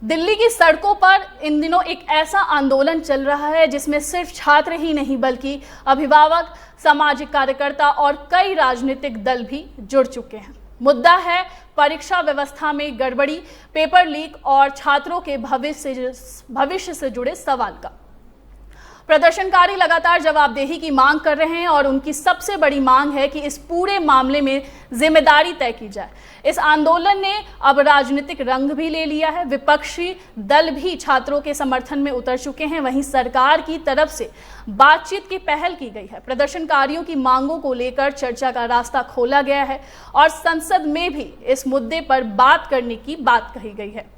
दिल्ली की सड़कों पर इन दिनों एक ऐसा आंदोलन चल रहा है जिसमें सिर्फ छात्र ही नहीं बल्कि अभिभावक, सामाजिक कार्यकर्ता और कई राजनीतिक दल भी जुड़ चुके हैं। मुद्दा है परीक्षा व्यवस्था में गड़बड़ी, पेपर लीक और छात्रों के भविष्य से जुड़े सवाल का। प्रदर्शनकारी लगातार जवाबदेही की मांग कर रहे हैं और उनकी सबसे बड़ी मांग है कि इस पूरे मामले में जिम्मेदारी तय की जाए। इस आंदोलन ने अब राजनीतिक रंग भी ले लिया है। विपक्षी दल भी छात्रों के समर्थन में उतर चुके हैं। वहीं सरकार की तरफ से बातचीत की पहल की गई है। प्रदर्शनकारियों की मांगों को लेकर चर्चा का रास्ता खोला गया है और संसद में भी इस मुद्दे पर बात करने की बात कही गई है।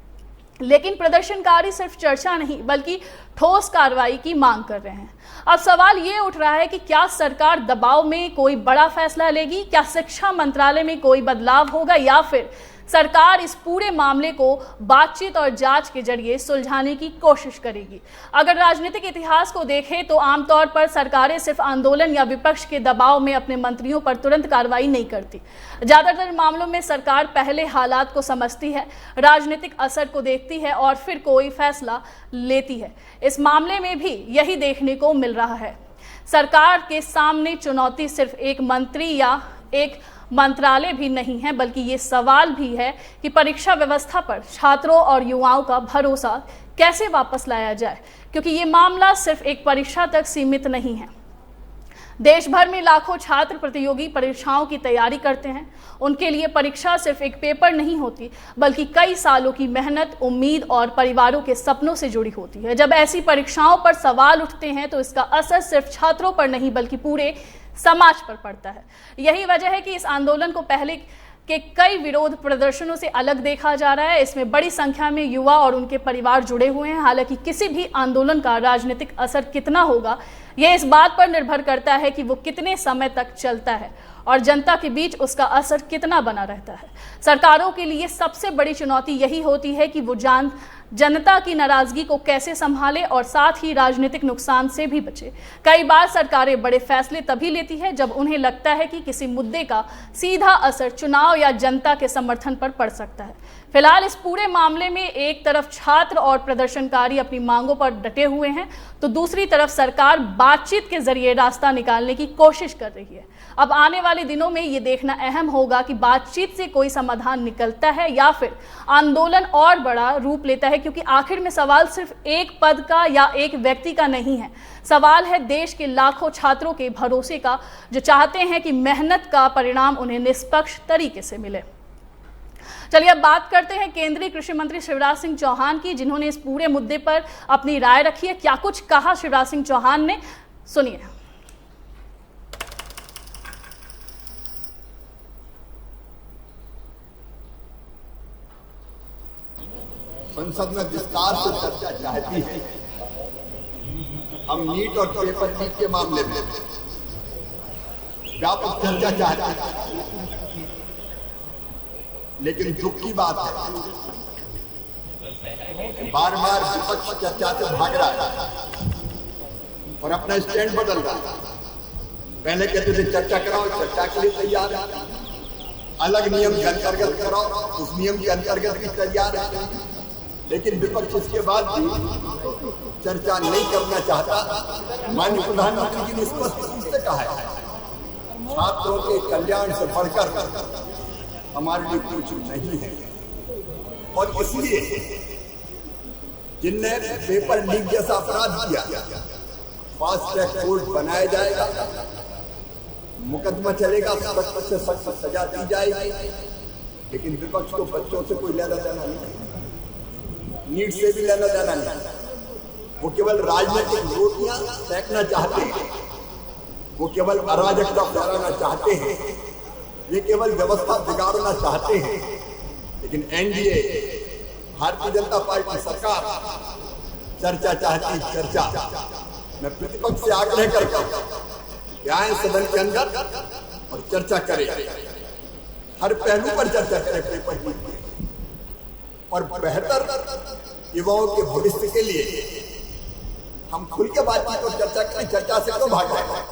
लेकिन प्रदर्शनकारी सिर्फ चर्चा नहीं बल्कि ठोस कार्रवाई की मांग कर रहे हैं। अब सवाल ये उठ रहा है कि क्या सरकार दबाव में कोई बड़ा फैसला लेगी, क्या शिक्षा मंत्रालय में कोई बदलाव होगा या फिर सरकार इस पूरे मामले को बातचीत और जांच के जरिए सुलझाने की कोशिश करेगी। अगर राजनीतिक इतिहास को देखें तो आमतौर पर सरकारें सिर्फ आंदोलन या विपक्ष के दबाव में अपने मंत्रियों पर तुरंत कार्रवाई नहीं करती। ज्यादातर मामलों में सरकार पहले हालात को समझती है, राजनीतिक असर को देखती है और फिर कोई फैसला लेती है। इस मामले में भी यही देखने को मिल रहा है। सरकार के सामने चुनौती सिर्फ एक मंत्री या एक मंत्रालय भी नहीं है बल्कि ये सवाल भी है कि परीक्षा व्यवस्था पर छात्रों और युवाओं का भरोसा कैसे वापस लाया जाए, क्योंकि ये मामला सिर्फ एक परीक्षा तक सीमित नहीं है। देश भर में लाखों छात्र प्रतियोगी परीक्षाओं की तैयारी करते हैं। उनके लिए परीक्षा सिर्फ एक पेपर नहीं होती बल्कि कई सालों की मेहनत, उम्मीद और परिवारों के सपनों से जुड़ी होती है। जब ऐसी परीक्षाओं पर सवाल उठते हैं तो इसका असर सिर्फ छात्रों पर नहीं बल्कि पूरे समाज पर पड़ता है। यही वजह है कि इस आंदोलन को पहले के कई विरोध प्रदर्शनों से अलग देखा जा रहा है। इसमें बड़ी संख्या में युवा और उनके परिवार जुड़े हुए हैं। हालांकि किसी भी आंदोलन का राजनीतिक असर कितना होगा यह इस बात पर निर्भर करता है कि वो कितने समय तक चलता है और जनता के बीच उसका असर कितना बना रहता है। सरकारों के लिए सबसे बड़ी चुनौती यही होती है कि वो जनता की नाराजगी को कैसे संभाले और साथ ही राजनीतिक नुकसान से भी बचे। कई बार सरकारें बड़े फैसले तभी लेती है जब उन्हें लगता है कि किसी मुद्दे का सीधा असर चुनाव या जनता के समर्थन पर पड़ सकता है। फिलहाल इस पूरे मामले में एक तरफ छात्र और प्रदर्शनकारी अपनी मांगों पर डटे हुए हैं तो दूसरी तरफ सरकार बातचीत के जरिए रास्ता निकालने की कोशिश कर रही है। अब आने वाले दिनों में ये देखना अहम होगा कि बातचीत से कोई समाधान निकलता है या फिर आंदोलन और बड़ा रूप लेता है, क्योंकि आखिर में सवाल सिर्फ एक पद का या एक व्यक्ति का नहीं है। सवाल है देश के लाखों छात्रों के भरोसे का, जो चाहते हैं कि मेहनत का परिणाम उन्हें निष्पक्ष तरीके से मिले। चलिए अब बात करते हैं केंद्रीय कृषि मंत्री शिवराज सिंह चौहान की, जिन्होंने इस पूरे मुद्दे पर अपनी राय रखी है। क्या कुछ कहा शिवराज सिंह चौहान ने, सुनिए। संसद में विस्तार से चर्चा चाहती है। हम नीट और पेपर लीक के मामले में व्यापक चर्चा चाहते हैं, लेकिन दुख की बात है बार बार विपक्ष चर्चा से भाग रहा है और अपना स्टैंड बदल रहा है। पहले कहते थे चर्चा कराओ, चर्चा के लिए तैयार है, अलग नियम के अंतर्गत कराओ, उस नियम के अंतर्गत भी तैयार है, लेकिन विपक्ष इसके बाद भी चर्चा नहीं करना चाहता। माननीय प्रधानमंत्री जी ने स्पष्ट रूप से कहा है छात्रों के कल्याण से बढ़कर हमारे लिए कुछ नहीं है। और इसलिए जिनने पेपर लीक जैसा अपराध किया, फास्ट ट्रैक कोर्ट बनाया जाएगा, मुकदमा चलेगा, सख्त से सख्त सजा दी जाएगी। लेकिन विपक्ष को बच्चों से कोई लेना देना नहीं, नीट से भी लेना देना नहीं। वो केवल राजनीतिक रोटियां फेंकना चाहते हैं, वो केवल अराजकता फैलाना चाहते हैं, ये केवल व्यवस्था बिगाड़ना चाहते हैं। लेकिन एनडीए, भारतीय जनता पार्टी सरकार चर्चा चाहती, चर्चा। मैं प्रतिपक्ष से आग्रह करता हूं कि आए सदन के अंदर और चर्चा करें, हर पहलू पर चर्चा करें पेपर लीक और बेहतर युवाओं के भविष्य के लिए हम खुल के बातचीत और चर्चा करें। चर्चा से क्यों भाग रहे हैं?